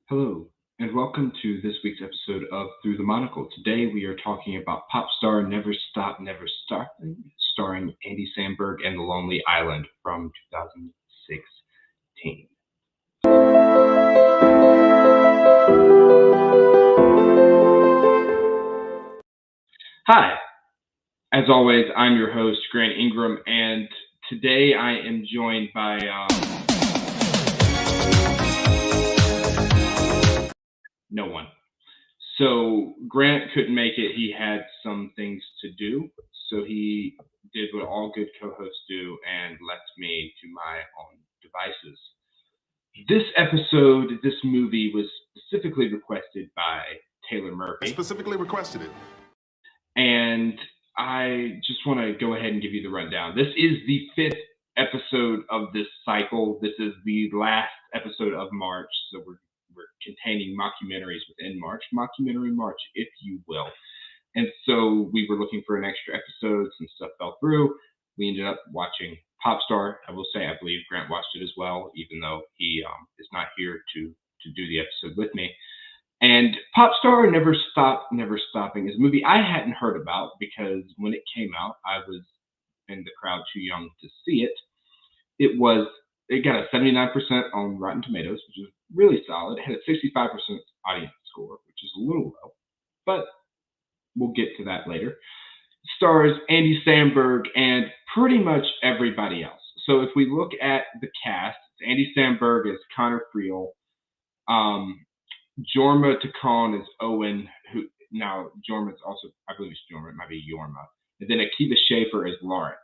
Hello, and welcome to this week's episode of Through the Monocle. Today we are talking about Popstar Never Stop, Never Stop, starring Andy Samberg and The Lonely Island from 2016. Hi, as always, I'm your host, Grant Ingram, and today I am joined by no one. So Grant couldn't make it. He had some things to do. So he did what all good co-hosts do and left me to my own devices. This episode, this movie was specifically requested by Taylor Murphy. I specifically requested it. And I just want to go ahead and give you the rundown. This is the 5th episode of this cycle. This is the last episode of March. So we're containing mockumentaries within March, Mockumentary March, if you will. And so we were looking for an extra episode. Some stuff fell through. We ended up watching Popstar. I will say, I believe Grant watched it as well, even though he is not here to do the episode with me. And Popstar Never Stop, Never Stopping is a movie I hadn't heard about because when it came out, I was in the crowd too young to see it. It got a 79% on Rotten Tomatoes, which is really solid. It had a 65% audience score, which is a little low, but we'll get to that later. It stars Andy Samberg and pretty much everybody else. So if we look at the cast, Andy Samberg is Connor Friel. Jorma Takon is Owen, who now Jorma's also, I believe it's Jorma, it might be Yorma. And then Akiva Schaffer is Lawrence.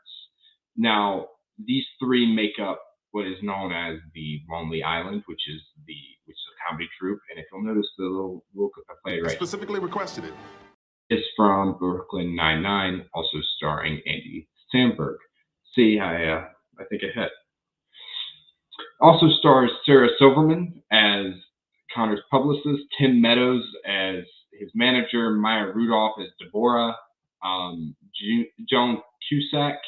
Now, these three make up what is known as the Lonely Island, which is a comedy troupe. And if you'll notice the little look I played right, I specifically requested it. Is from Brooklyn Nine-Nine, also starring Andy Samberg. See, I think I hit. Also stars Sarah Silverman as Connor's publicist, Tim Meadows as his manager, Maya Rudolph as Deborah, Joan Cusack,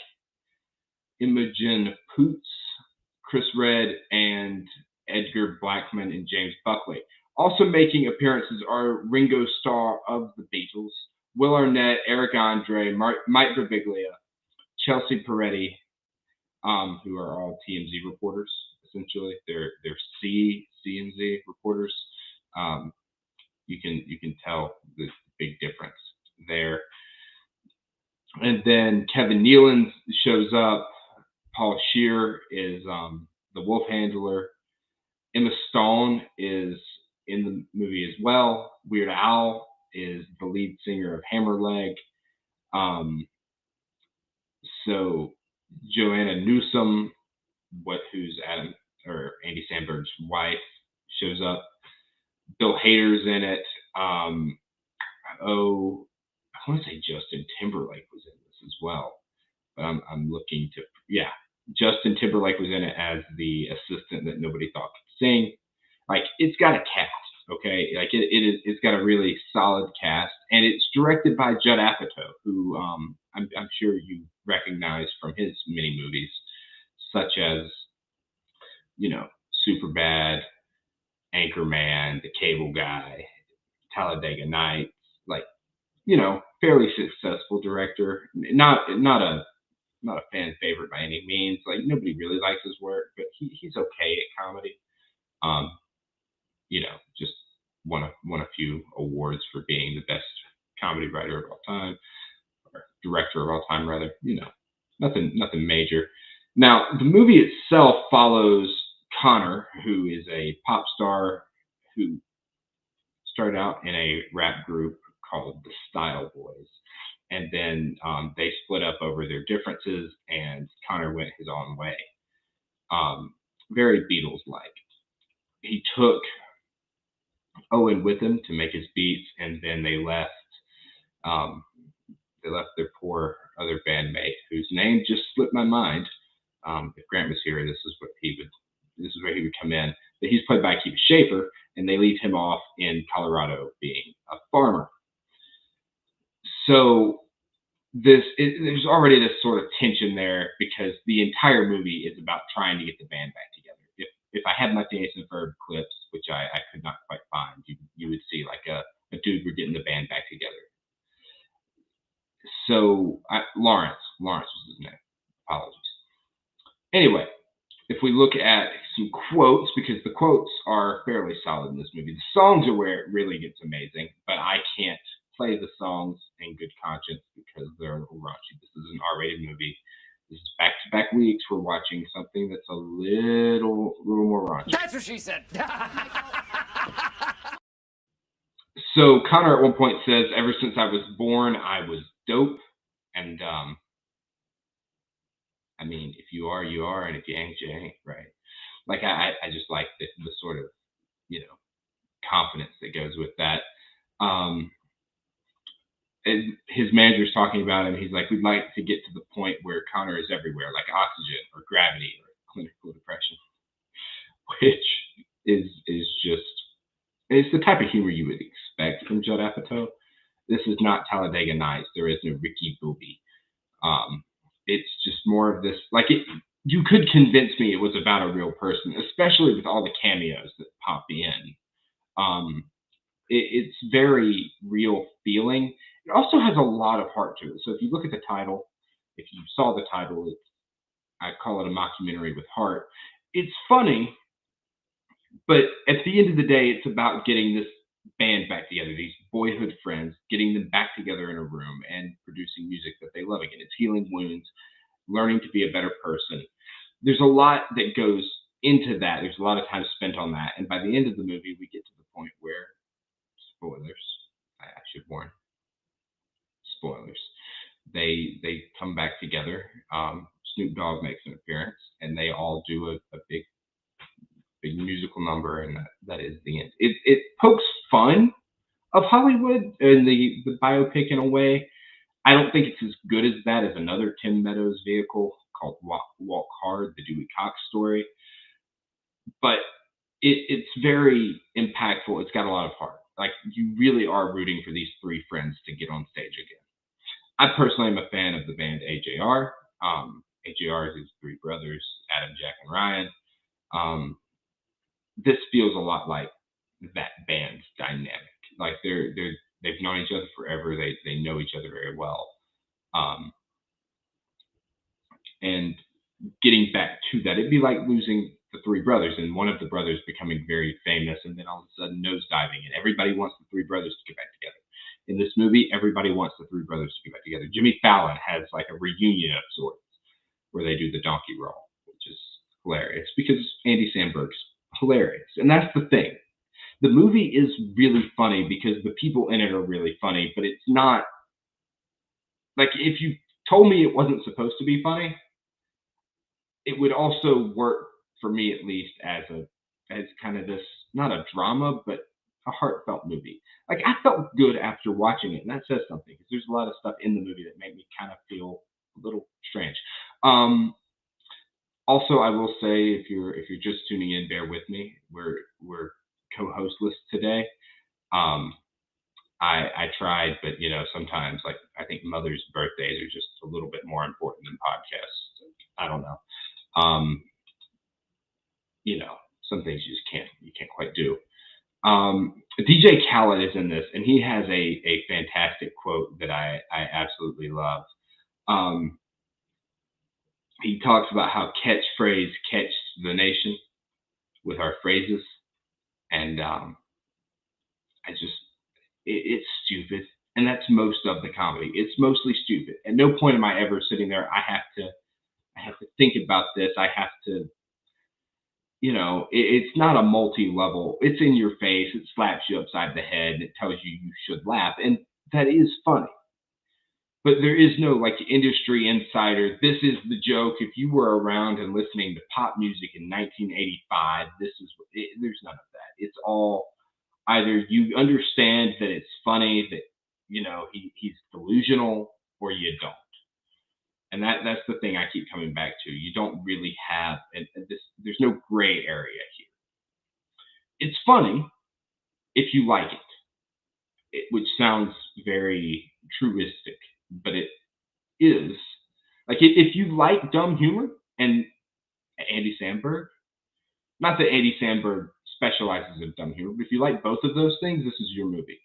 Imogen Poots, Chris Redd, and Edgar Blackman and James Buckley. Also making appearances are Ringo Starr of the Beatles, Will Arnett, Eric Andre, Mike Birbiglia, Chelsea Peretti, who are all TMZ reporters. Essentially, they're CNZ reporters. You can tell the big difference there. And then Kevin Nealon shows up. Paul Scheer is the wolf handler. Emma Stone is in the movie as well. Weird Al is the lead singer of Hammerleg. So Joanna Newsom, who's Andy Samberg's wife, shows up. Bill Hader's in it. I want to say Justin Timberlake was in this as well, but I'm looking to Justin Timberlake was in it as the assistant that nobody thought could sing. Like, it's got a cast, okay? Like it's got a really solid cast, and it's directed by Judd Apatow, who I'm sure you recognize from his many movies, such as Superbad, Anchorman, The Cable Guy, Talladega Nights. Like, fairly successful director. Not a fan favorite by any means. Like, nobody really likes his work, but he's okay at comedy. Just won a few awards for being the best comedy writer of all time, or director of all time, rather. Nothing major. Now, the movie itself follows Connor, who is a pop star who started out in a rap group called the Style Boys. And then they split up over their differences, and Connor went his own way. Very Beatles-like. He took Owen with him to make his beats, and then they left. They left their poor other bandmate, whose name just slipped my mind. If Grant was here, this is where he would come in. But he's played by Akiva Schaffer, and they leave him off in Colorado being a farmer. So there's already this sort of tension there because the entire movie is about trying to get the band back together. If I had my Phineas and Ferb clips, which I could not quite find. You would see like a dude, we're getting the band back together. So Lawrence was his name. Apologies. Anyway, if we look at some quotes, because the quotes are fairly solid in this movie, the songs are where it really gets amazing, but I can't play the songs in good conscience because they're a little raunchy. This is an R-rated movie. This is back-to-back weeks. We're watching something that's a little more raunchy. That's what she said. So Connor at one point says, "Ever since I was born, I was dope," and I mean, if you are, you are, and if you ain't, you ain't, right? Like I just like the sort of, confidence that goes with that. His manager's talking about him. He's like, "We'd like to get to the point where Connor is everywhere, like oxygen or gravity or clinical depression," which is just, it's the type of humor you would expect from Judd Apatow. This is not Talladega Nights. There is no Ricky Bobby. It's just more of this, like you could convince me it was about a real person, especially with all the cameos that pop in. It's very real feeling. It also has a lot of heart to it. So if you look at the title, if you saw the title, I call it a mockumentary with heart. It's funny, but at the end of the day, it's about getting this band back together, these boyhood friends, getting them back together in a room and producing music that they love again. It's healing wounds, learning to be a better person. There's a lot that goes into that. There's a lot of time spent on that. And by the end of the movie, we get to the point where, spoilers, I should warn, spoilers, they come back together. Snoop Dogg makes an appearance, and they all do a big musical number, and that is the end. It pokes fun of Hollywood and the biopic in a way. I don't think it's as good as that as another Tim Meadows vehicle called Walk Hard, the Dewey Cox story. But it's very impactful. It's got a lot of heart. Like, you really are rooting for these three friends to get on stage again. I personally am a fan of the band AJR. AJR is his three brothers, Adam, Jack, and Ryan. This feels a lot like that band's dynamic. Like they've known each other forever. They know each other very well. And getting back to that, it'd be like losing the three brothers and one of the brothers becoming very famous and then all of a sudden nosediving, and everybody wants the three brothers to get back together. In this movie, everybody wants the three brothers to get back together. Jimmy Fallon has like a reunion of sorts where they do the donkey roll, which is hilarious because Andy Samberg's hilarious. And that's the thing. The movie is really funny because the people in it are really funny, but it's not like, if you told me it wasn't supposed to be funny, it would also work for me, at least, as kind of this, not a drama, but a heartfelt movie. Like, I felt good after watching it, and that says something because there's a lot of stuff in the movie that made me kind of feel a little strange. Also, I will say, if you're just tuning in, bear with me. We're co-hostless today. I tried, but sometimes, like, I think mothers' birthdays are just a little bit more important than podcasts. I don't know. Some things you can't quite do. DJ Khaled is in this, and he has a fantastic quote that I absolutely love. He talks about how catchphrase catch the nation with our phrases, and it's stupid, and that's most of the comedy. It's mostly stupid. At no point am I ever sitting there, I have to think about this. I have to, it's not a multi-level. It's in your face. It slaps you upside the head, and it tells you should laugh, and that is funny. But there is no like industry insider. This is the joke. If you were around and listening to pop music in 1985, there's none of that. It's all either you understand that it's funny, that he's delusional, or you don't. And that's the thing I keep coming back to. You don't really have there's no gray area here. It's funny if you like it, which sounds very truistic, but it is. Like, if you like dumb humor and Andy Samberg, Not that Andy Samberg specializes in dumb humor, but if you like both of those things, this is your movie.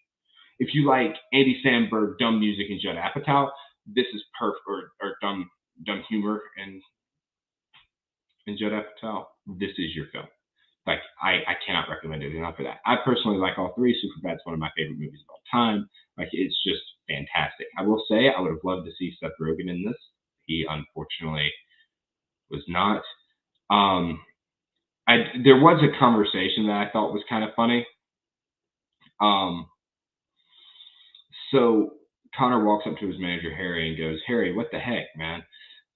If you like Andy Samberg, dumb music, and Judd Apatow, this is perfect. Or dumb humor and Judd Apatow, this is your film. Like I cannot recommend it enough for that. I personally like all three. Superbad's one of my favorite movies of all time. Like it's just fantastic. I will say I would have loved to see Seth Rogen in this. He unfortunately was not. Um, there was a conversation that I thought was kind of funny. Um, so Connor walks up to his manager Harry and goes, "Harry, what the heck, man?"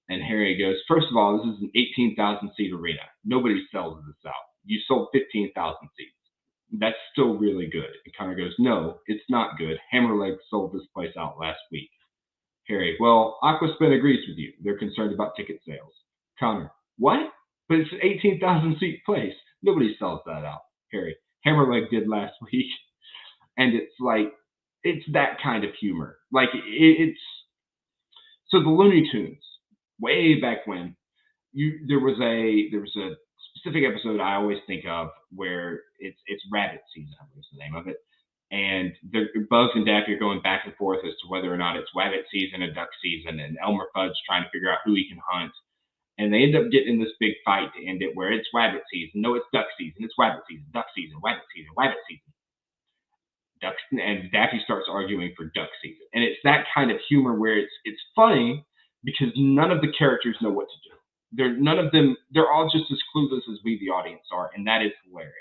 And Harry goes, "First of all, this is an 18,000 seat arena. Nobody sells this out. You sold 15,000 seats. That's still really good." And Connor goes, "No, it's not good. Hammerleg sold this place out last week." Harry, "Well, Aquaspin agrees with you. They're concerned about ticket sales." Connor, "What? But it's an 18,000 seat place. Nobody sells that out." Harry, "Hammerleg did last week." And it's like, it's that kind of humor. Like, it's so the Looney Tunes, way back when, there was a specific episode I always think of where it's rabbit season, I believe is the name of it, and Bugs and Daffy are going back and forth as to whether or not it's rabbit season or duck season, and Elmer Fudd's trying to figure out who he can hunt, and they end up getting in this big fight to end it where it's rabbit season, no, it's duck season, it's rabbit season, duck season, rabbit season, rabbit season. Duck, and Daffy starts arguing for duck season, and it's that kind of humor where it's funny because none of the characters know what to do. None of them. They're all just as clueless as we, the audience, are, and that is hilarious.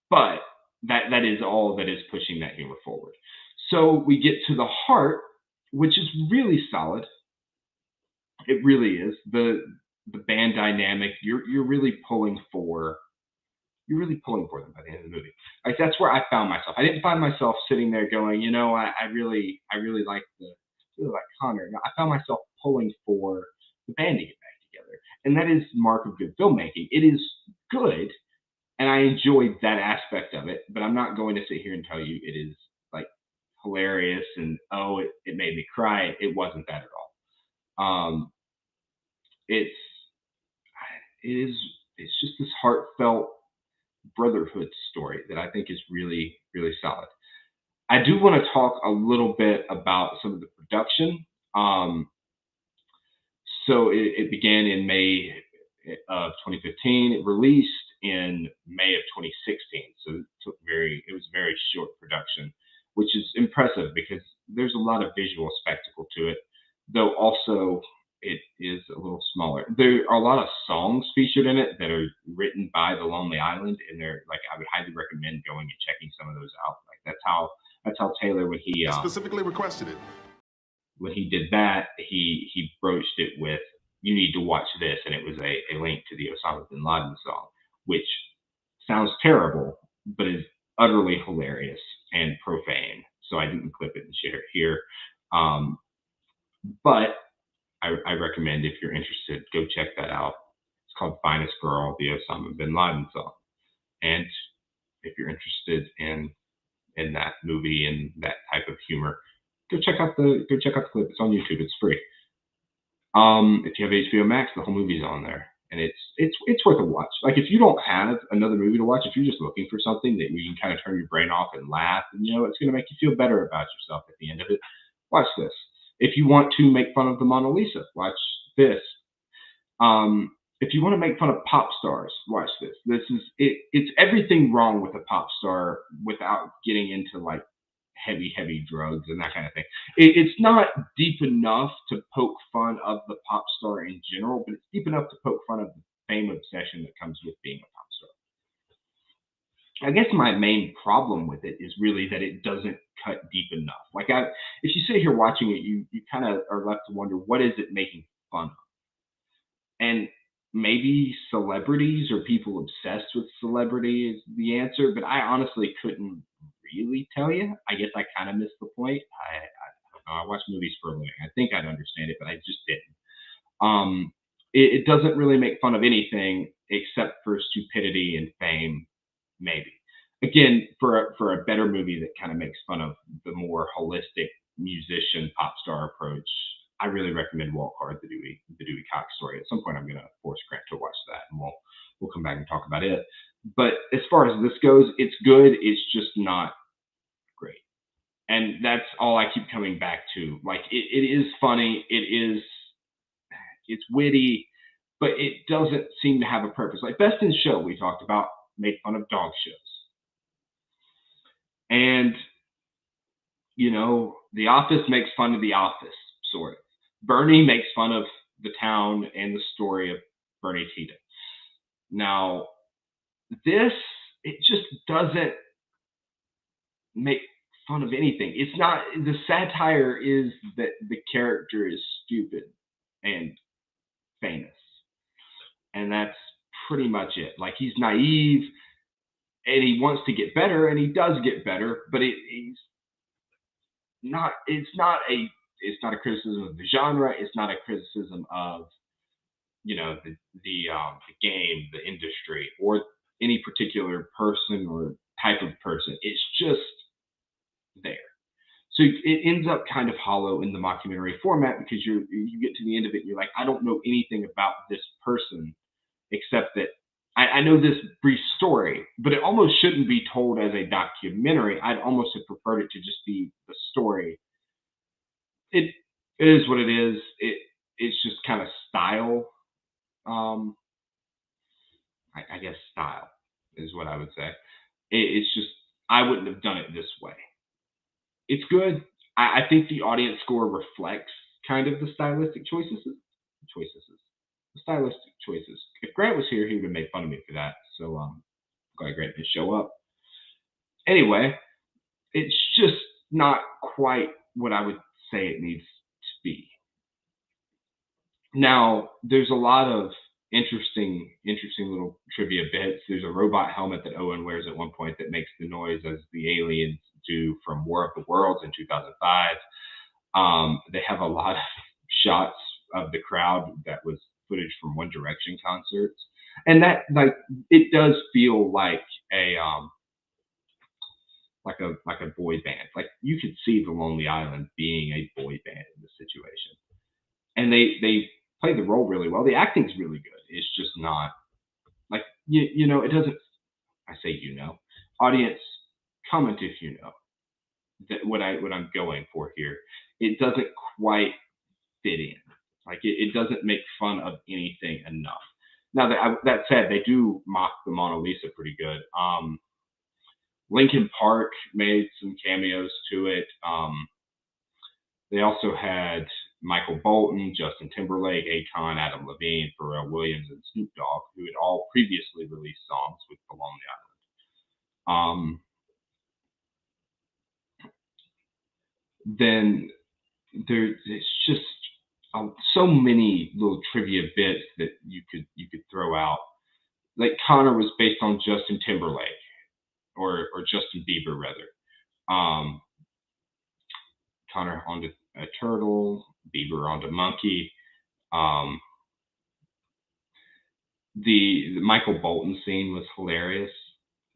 But that is all that is pushing that humor forward. So we get to the heart, which is really solid. It really is the band dynamic. You're really pulling for. You're really pulling for them by the end of the movie. Like that's where I found myself. I didn't find myself sitting there going, I really like Connor. No, I found myself pulling for the band to get back together, and that is mark of good filmmaking. It is good, and I enjoyed that aspect of it. But I'm not going to sit here and tell you it is like hilarious and it made me cry. It wasn't that at all. It's it is it's just this heartfelt brotherhood story that I think is really, really solid. I do want to talk a little bit about some of the production. Um, so it began in May of 2015. It released in May of 2016. So it was very short production, which is impressive because there's a lot of visual spectacle to it, though also it is a little smaller. There are a lot of songs featured in it that are written by the Lonely Island, and they're like I would highly recommend going and checking some of those out. Like that's how Taylor I specifically requested it. when he did that he broached it with "You need to watch this," and it was a link to the Osama bin Laden song, which sounds terrible but is utterly hilarious and profane. So I didn't clip it and share it here. Um, but I recommend if you're interested, go check that out. It's called "Finest Girl," the Osama bin Laden song. And if you're interested in that movie and that type of humor, go check out the clip. It's on YouTube. It's free. If you have HBO Max, the whole movie's on there, and it's worth a watch. Like if you don't have another movie to watch, if you're just looking for something that you can kind of turn your brain off and laugh, and it's going to make you feel better about yourself at the end of it, watch this. If you want to make fun of the Mona Lisa, watch this. If you want to make fun of pop stars, watch this. This is it. It's everything wrong with a pop star without getting into like heavy drugs and that kind of thing. It's not deep enough to poke fun of the pop star in general, but it's deep enough to poke fun of the fame obsession that comes with being a pop star. I guess my main problem with it is really that it doesn't cut deep enough. If you sit here watching it, you kind of are left to wonder what is it making fun of. And maybe celebrities or people obsessed with celebrity is the answer, but I honestly couldn't really tell you. I guess I kind of missed the point. I watch movies for a living. I think I'd understand it, but I just didn't. It doesn't really make fun of anything except for stupidity and fame, maybe. Again, for a better movie that kind of makes fun of the more holistic musician pop star approach, I really recommend Walk Hard, the Dewey Cox story. At some point, I'm going to force Grant to watch that, and we'll come back and talk about it. But as far as this goes, it's good. It's just not great. And that's all I keep coming back to. Like it is funny. It's witty, but it doesn't seem to have a purpose. Like Best in Show, we talked about, made fun of dog shows. And, The Office makes fun of The Office, sort of. Bernie makes fun of the town and the story of Bernie Tita. Now, it just doesn't make fun of anything. It's not, the satire is that the character is stupid and famous. And that's pretty much it. Like, he's naive and he wants to get better, and he does get better, but it's not a criticism of the genre. It's not a criticism of the game, the industry, or any particular person or type of person. It's just there. So it ends up kind of hollow in the mockumentary format, because you get to the end of it and you're like, I don't know anything about this person except that I know this brief story, but it almost shouldn't be told as a documentary. I'd almost have preferred it to just be the story. It is what it is. It's just kind of style. I guess style is what I would say. It's just, I wouldn't have done it this way. It's good. I think the audience score reflects kind of the stylistic choices. The stylistic choices. If Grant was here, he would have made fun of me for that. So glad Grant didn't show up. Anyway, it's just not quite what I would say it needs to be. Now, there's a lot of interesting little trivia bits. There's a robot helmet that Owen wears at one point that makes the noise as the aliens do from War of the Worlds in 2005. They have a lot of shots of the crowd that was footage from One Direction concerts, and that, like, it does feel like a boy band. Like, you could see the Lonely Island being a boy band in this situation, and they play the role really well. The acting's really good. It's just not like it doesn't. I say audience, comment if you know that what I'm going for here. It doesn't quite fit in. Like it doesn't make fun of anything enough. Now that said, they do mock the Mona Lisa pretty good. Linkin Park made some cameos to it. They also had Michael Bolton, Justin Timberlake, Akon, Adam Levine, Pharrell Williams, and Snoop Dogg, who had all previously released songs with The Lonely Island. Then it's just so many little trivia bits that you could throw out. Like, Connor was based on Justin Timberlake, or Justin Bieber rather. Connor onto a turtle, Bieber onto monkey. The Michael Bolton scene was hilarious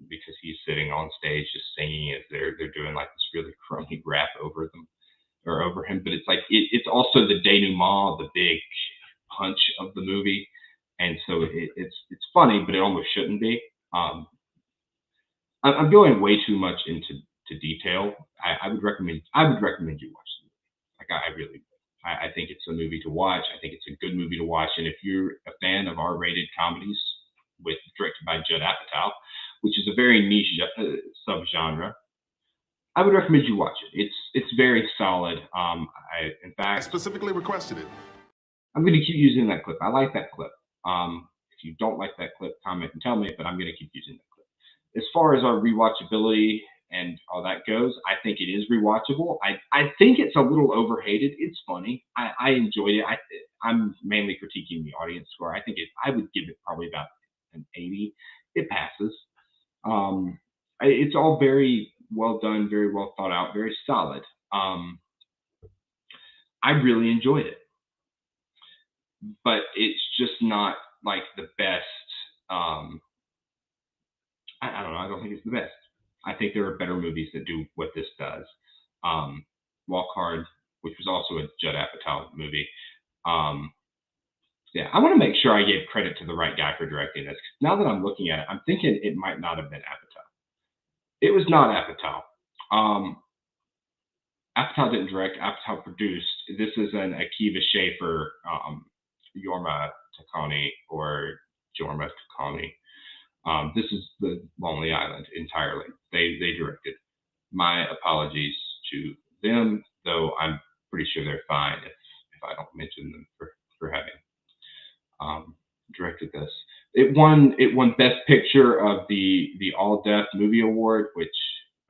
because he's sitting on stage just singing as they're doing like this really crummy rap over them or over him. But it's like it's also the denouement, the big punch of the movie, and so it's funny, but it almost shouldn't be. I'm going way too much into detail. I would recommend you watch it. Like, I really would. I think it's a movie to watch. I think it's a good movie to watch. And if you're a fan of R-rated comedies directed by Judd Apatow, which is a very niche subgenre, I would recommend you watch it. It's very solid. In fact, I specifically requested it. I'm going to keep using that clip. I like that clip. If you don't like that clip, comment and tell me, but I'm going to keep using that clip. As far as our rewatchability and all that goes, I think it is rewatchable. I think it's a little overhated. It's funny. I enjoyed it. I'm mainly critiquing the audience score. I would give it probably about an 80. It passes. It's all very well done, very well thought out, very solid. I really enjoyed it, but it's just not like the best. I don't know. I don't think it's the best. I think there are better movies that do what this does. Walk Hard, which was also a Judd Apatow movie, Yeah, I want to make sure I gave credit to the right guy for directing this. Now that I'm looking at it, I'm thinking it might not have been Apatow. It was not Apatow. Apatow didn't direct. Apatow produced. This is an Akiva Schaffer, Jorma Takani, or Jorma Takani. This is the Lonely Island entirely. They directed. My apologies to them, though I'm pretty sure they're fine if I don't mention them for having directed this. It won Best Picture of the All Deaf Movie Award, which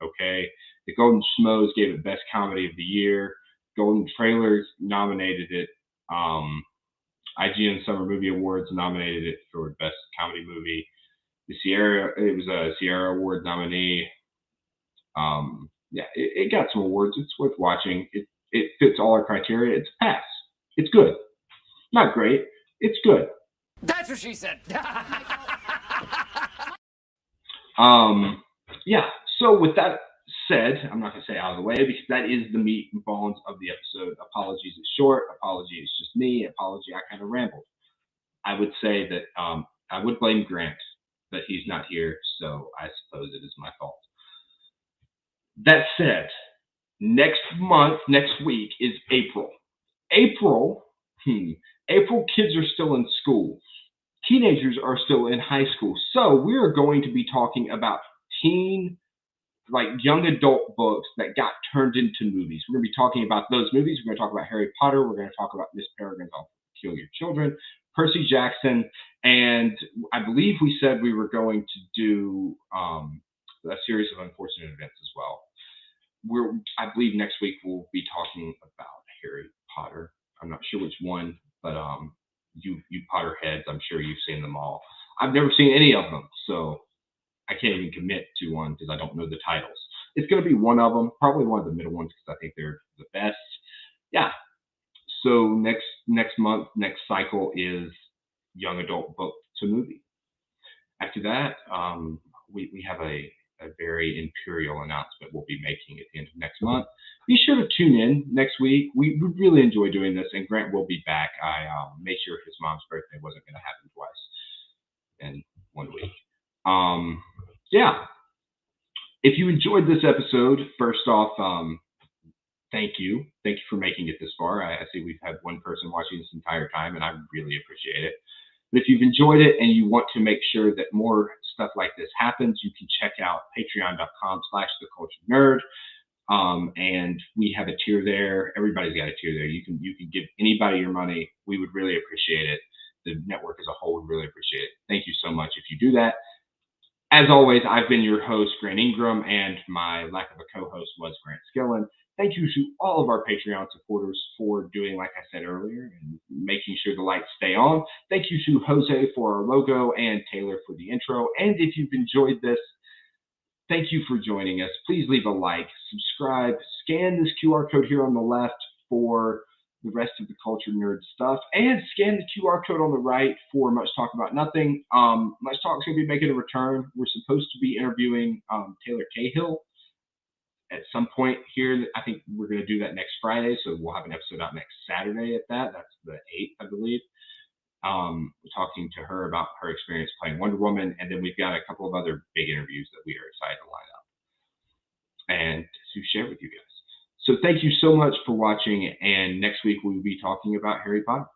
okay. The Golden Schmoes gave it Best Comedy of the Year. Golden Trailers nominated it. IGN Summer Movie Awards nominated it for Best Comedy Movie. It was a Sierra Award nominee. Yeah, it got some awards. It's worth watching. It fits all our criteria. It's a pass. It's good. Not great. It's good. That's what she said. Yeah. So with that said, I'm not going to say out of the way because that is the meat and bones of the episode. Apologies, it's short. Apology, it's just me. Apology, I kind of rambled. I would say that I would blame Grant that he's not here, so I suppose it is my fault. That said, next week is April. April, kids are still in school. Teenagers are still in high school. So we are going to be talking about young adult books that got turned into movies. We're going to be talking about those movies. We're going to talk about Harry Potter. We're going to talk about Miss Peregrine's Peculiar Children, Percy Jackson, and I believe we said we were going to do a series of unfortunate events as well. I believe next week we'll be talking about Harry Potter. I'm not sure which one, but you Potterheads, I'm sure you've seen them all. I've never seen any of them, so I can't even commit to one because I don't know the titles. It's going to be one of them, probably one of the middle ones because I think they're the best. Yeah. So next month, next cycle is young adult book to movie. After that, we have a very imperial announcement we'll be making at the end of next month. Be sure to tune in next week. We really enjoy doing this, and Grant will be back. I made sure his mom's birthday wasn't going to happen twice in 1 week. Yeah. If you enjoyed this episode, first off, thank you. Thank you for making it this far. I see we've had one person watching this entire time, and I really appreciate it. But if you've enjoyed it and you want to make sure that more stuff like this happens, you can check out patreon.com/theculturenerd. And we have a tier there. Everybody's got a tier there. You can give anybody your money. We would really appreciate it. The network as a whole would really appreciate it. Thank you so much if you do that. As always, I've been your host, Grant Ingram, and my lack of a co-host was Grant Skillen. Thank you to all of our Patreon supporters for doing, like I said earlier, and making sure the lights stay on. Thank you to Jose for our logo and Taylor for the intro. And if you've enjoyed this, thank you for joining us. Please leave a like, subscribe, scan this QR code here on the left for the rest of the Culture Nerd stuff, and scan the QR code on the right for Much Talk About Nothing. Much Talk's going to be making a return. We're supposed to be interviewing Taylor Cahill at some point here. I think we're going to do that next Friday, so we'll have an episode out next Saturday at that. That's the 8th, I believe. We're talking to her about her experience playing Wonder Woman, and then we've got a couple of other big interviews that we are excited to line up and to share with you guys. So thank you so much for watching, and next week we will be talking about Harry Potter.